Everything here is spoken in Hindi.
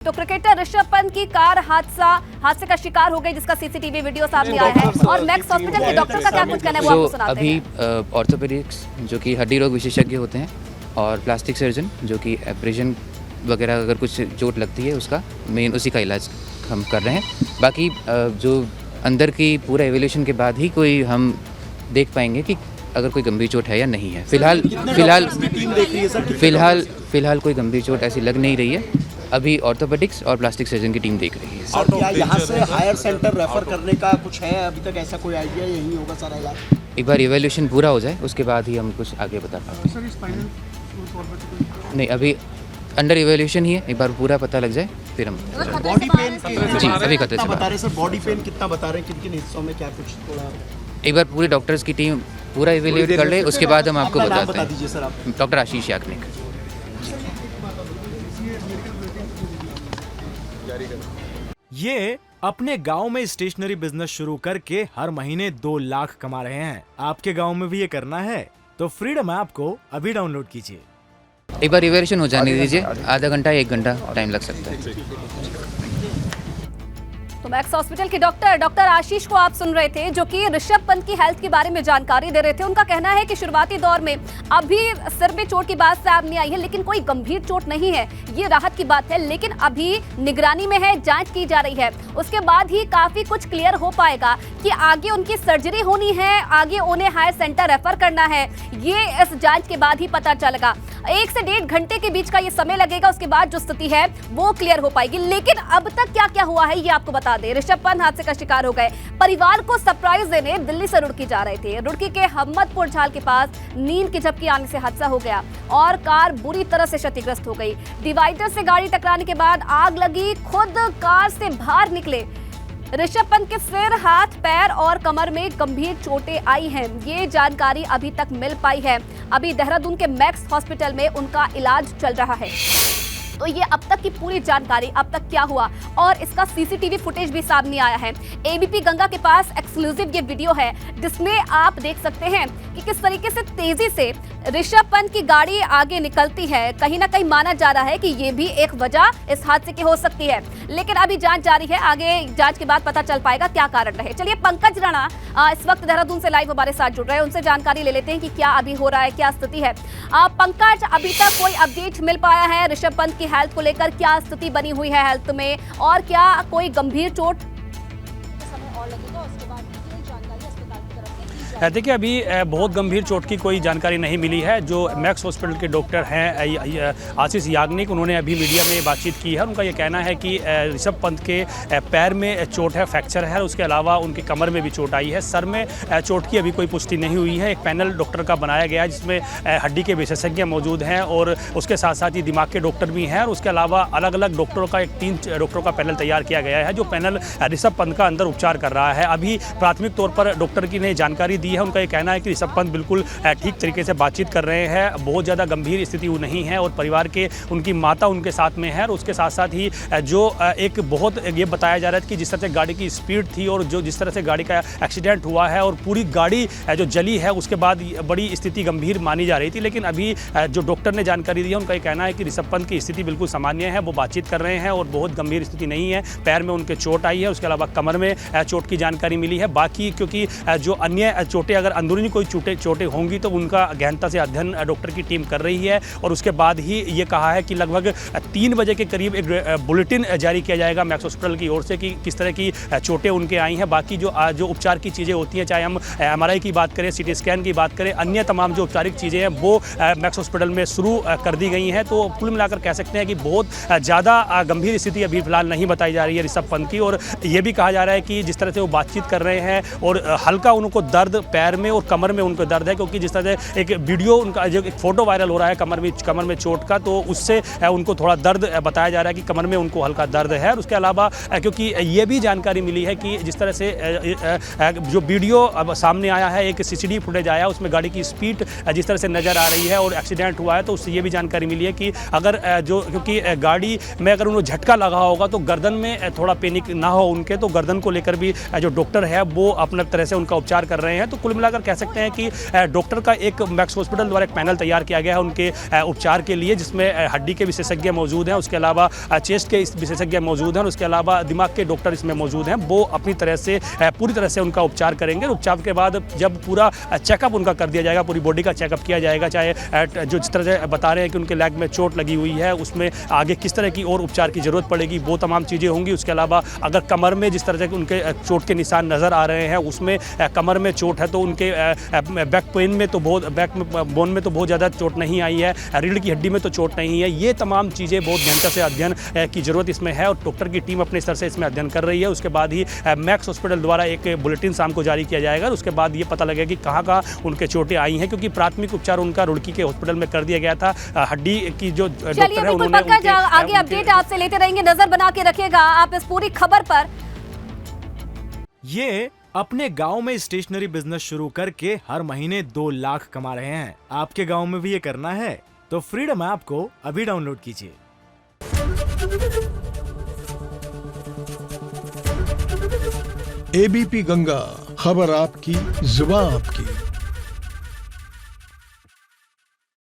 तो क्रिकेटर ऋषभ पंत की कार हादसे का शिकार हो गई, जिसका सीसीटीवी वीडियो सामने आया है। और मैक्स हॉस्पिटल के डॉक्टर का क्या कुछ कहना है वो आपको सुनाते हैं। अभी ऑर्थोपेडिक्स जो कि हड्डी रोग विशेषज्ञ होते हैं और प्लास्टिक सर्जन जो कि एब्रेशन वगैरह अगर कुछ चोट लगती है उसका मेन उसी का इलाज हम कर रहे हैं। बाकी जो अंदर की पूरा एवेल्यूशन के बाद ही कोई हम देख पाएंगे कि अगर कोई गंभीर चोट है या नहीं है। फिलहाल कोई गंभीर चोट ऐसी लग नहीं रही है। अभी ऑर्थोपेडिक्स और प्लास्टिक सर्जन की टीम देख रही है। और क्या यहाँ से हायर सेंटर रेफर करने का कुछ है अभी तक? ऐसा कोई आइडिया यही होगा सारा इलाज? एक बार इवैल्यूएशन पूरा हो जाए उसके बाद ही हम कुछ आगे बता पाते हैं। नहीं, अभी अंडर इवैल्यूएशन ही है, एक बार पूरा पता लग जाए फिर हम बॉडी पेन जी अभी खतरे से बता रहे सर। बॉडी पेन कितना बता रहे हैं, किन किन हिस्सों में, क्या कुछ थोड़ा एक बार पूरे डॉक्टर्स की टीम पूरा इवैल्यूएट कर ले उसके बाद हम आपको बताते बता दीजिए सर आप। हैं। डॉक्टर आशीष याग्निक। ये अपने गांव में स्टेशनरी बिजनेस शुरू करके हर महीने 2 लाख कमा रहे हैं। आपके गांव में भी ये करना है तो फ्रीडम ऐप को अभी डाउनलोड कीजिए। एक बार इवैल्यूएशन हो जाने दीजिए, आधा घंटा 1 घंटा टाइम लग सकता है। तो मैक्स हॉस्पिटल के डॉक्टर आशीष को आप सुन रहे थे, जो कि ऋषभ पंत की हेल्थ के बारे में जानकारी दे रहे थे। उनका कहना है कि शुरुआती दौर में अभी सिर में चोट की बात सामने आई है, लेकिन कोई गंभीर चोट नहीं है, ये राहत की बात है। लेकिन अभी निगरानी में है, जांच की जा रही है, उसके बाद ही काफी कुछ क्लियर हो पाएगा कि आगे उनकी सर्जरी होनी है, आगे उन्हें हायर सेंटर रेफर करना है, ये इस जांच के बाद ही पता चलेगा। 1 से 1.5 घंटे के बीच का ये समय लगेगा, उसके बाद जो स्थिति है वो क्लियर हो पाएगी। लेकिन अब तक क्या क्या हुआ है ये आपको बता दें। ऋषभ पंत हादसे का शिकार हो गए, परिवार को सरप्राइज देने दिल्ली से रुड़की जा रहे थे। रुड़की के हमदपुर झाल के पास नींद की झपकी आने से हादसा हो गया और कार बुरी तरह से क्षतिग्रस्त हो गई। डिवाइडर से गाड़ी टकराने के बाद आग लगी, खुद कार से बाहर निकले। ऋषभ पंत के सिर, हाथ, पैर और कमर में गंभीर चोटें आई हैं, ये जानकारी अभी तक मिल पाई है। अभी देहरादून के मैक्स हॉस्पिटल में उनका इलाज चल रहा है। तो ये अब तक की पूरी जानकारी, अब तक क्या हुआ, और इसका सीसीटीवी फुटेज भी सामने आया है। एबीपी गंगा के पास एक्सक्लूसिव ये वीडियो है, जिसमें आप देख सकते हैं कि किस तरीके से तेजी से ऋषभ पंत की गाड़ी आगे निकलती है। कहीं ना कहीं माना जा रहा है कि ये भी एक वजह इस हादसे की हो सकती है, लेकिन अभी जांच जारी है। आगे जांच के बाद पता चल पाएगा क्या कारण रहे। चलिए, पंकज राणा इस वक्त देहरादून से लाइव हमारे साथ जुड़ रहे हैं, उनसे जानकारी ले लेते हैं कि क्या अभी हो रहा है, क्या स्थिति है। पंकज, अभी तक कोई अपडेट मिल पाया है ऋषभ पंत की हेल्थ को लेकर? क्या स्थिति बनी हुई है हेल्थ में, और क्या कोई गंभीर चोट समय और लगेगा? उसके बाद जानकारी अस्पताल की तरफ से। देखिए, अभी बहुत गंभीर चोट की कोई जानकारी नहीं मिली है। जो मैक्स हॉस्पिटल के डॉक्टर हैं आशीष याग्निक, उन्होंने अभी मीडिया में बातचीत की है। उनका ये कहना है कि ऋषभ पंत के पैर में चोट है, फ्रैक्चर है, उसके अलावा उनकी कमर में भी चोट आई है। सर में चोट की अभी कोई पुष्टि नहीं हुई है। एक पैनल डॉक्टर का बनाया गया है जिसमें हड्डी के विशेषज्ञ मौजूद हैं और उसके साथ साथ ही दिमाग के डॉक्टर भी हैं, और उसके अलावा अलग अलग डॉक्टरों का एक 3 डॉक्टरों का पैनल तैयार किया गया है, जो पैनल ऋषभ पंत का अंदर उपचार कर रहा है। अभी प्राथमिक तौर पर डॉक्टर की ने जानकारी दी है। उनका ये कहना है कि ऋषभ पंत बिल्कुल ठीक तरीके से बातचीत कर रहे हैं, बहुत ज़्यादा गंभीर स्थिति नहीं है, और परिवार के उनकी माता उनके साथ में है। और उसके साथ साथ ही जो एक बहुत ये बताया जा रहा है कि जिस तरह से गाड़ी की स्पीड थी और जो जिस तरह से गाड़ी का एक्सीडेंट हुआ है और पूरी गाड़ी जो जली है, उसके बाद बड़ी स्थिति गंभीर मानी जा रही थी। लेकिन अभी जो डॉक्टर ने जानकारी दी है, उनका ये कहना है कि ऋषभ पंत की स्थिति बिल्कुल सामान्य है, वो बातचीत कर रहे हैं और बहुत गंभीर स्थिति नहीं है। पैर में उनके चोट आई है, उसके अलावा कमर में चोट की जानकारी मिली है। बाकी क्योंकि जो अन्य चोटें, अगर अंदरूनी कोई चोटें होंगी तो उनका गहनता से अध्ययन डॉक्टर की टीम कर रही है। और उसके बाद ही ये कहा है कि लगभग 3 बजे के करीब एक बुलेटिन जारी किया जाएगा मैक्स हॉस्पिटल की ओर से कि किस तरह की चोटें उनके आई हैं। बाकी जो उपचार की चीज़ें होती हैं, चाहे हम MRI की बात करें, CT स्कैन की बात करें, अन्य तमाम जो औपचारिक चीज़ें हैं वो मैक्स हॉस्पिटल में शुरू कर दी गई हैं। तो कुल मिलाकर कह सकते हैं कि बहुत ज़्यादा गंभीर स्थिति अभी फिलहाल नहीं बताई जा रही है ऋषभ पंत की। और ये भी कहा जा रहा है कि जिस तरह से वो बातचीत कर रहे हैं और हल्का उनको दर्द पैर में और कमर में उनको दर्द है, क्योंकि जिस तरह से एक वीडियो उनका जो एक फोटो वायरल हो रहा है कमर में चोट का, तो उससे उनको थोड़ा दर्द बताया जा रहा है कि कमर में उनको हल्का दर्द है। और उसके अलावा क्योंकि ये भी जानकारी मिली है कि जिस तरह से जो वीडियो अब सामने आया है, एक CCTV फुटेज आया, उसमें गाड़ी की स्पीड जिस तरह से नज़र आ रही है और एक्सीडेंट हुआ है, तो उससे ये भी जानकारी मिली है कि अगर क्योंकि गाड़ी में अगर उन्हें झटका लगा होगा तो गर्दन में थोड़ा पैनिक ना हो उनके, तो गर्दन को लेकर भी जो डॉक्टर है वो अपने तरह से उनका उपचार कर रहे हैं। तो कुल मिलाकर कह सकते हैं कि डॉक्टर का एक मैक्स हॉस्पिटल द्वारा एक पैनल तैयार किया गया है उनके उपचार के लिए, जिसमें हड्डी के विशेषज्ञ मौजूद हैं, उसके अलावा चेस्ट के विशेषज्ञ मौजूद हैं और उसके अलावा दिमाग के डॉक्टर इसमें मौजूद हैं। वो अपनी तरह से पूरी तरह से उनका उपचार करेंगे। उपचार के बाद जब पूरा चेकअप उनका कर दिया जाएगा, पूरी बॉडी का चेकअप किया जाएगा, चाहे जो जिस तरह से बता रहे हैं कि उनके लेग में चोट लगी हुई है, उसमें आगे किस तरह की और उपचार की ज़रूरत पड़ेगी, वो तमाम चीज़ें होंगी। उसके अलावा अगर कमर में जिस तरह से उनके चोट के निशान नज़र आ रहे हैं, उसमें कमर में चोट है तो उनके बैक पेन में तो बहुत बैक बोन में तो बहुत ज़्यादा चोट नहीं आई है, रीढ़ की हड्डी में तो चोट नहीं है। ये तमाम चीज़ें बहुत गहनता से अध्ययन की ज़रूरत इसमें है और डॉक्टर की टीम अपने स्तर से इसमें अध्ययन कर रही है। उसके बाद ही मैक्स हॉस्पिटल द्वारा एक बुलेटिन शाम को जारी किया जाएगा और उसके बाद ये पता लगेगा कि कहाँ उनके चोटें आई हैं, क्योंकि प्राथमिक उपचार उनका रुड़की के हॉस्पिटल में कर दिया गया था। हड्डी की जो डॉक्टर है उन्होंने आगे अपडेट आपसे लेते रहेंगे, नजर बना के रखिएगा आप इस पूरी खबर पर। ये अपने गांव में स्टेशनरी बिजनेस शुरू करके हर महीने 2 लाख कमा रहे हैं। आपके गांव में भी ये करना है तो फ्रीडम ऐप को अभी डाउनलोड कीजिए। एबीपी गंगा, खबर आपकी, जुबान आपकी।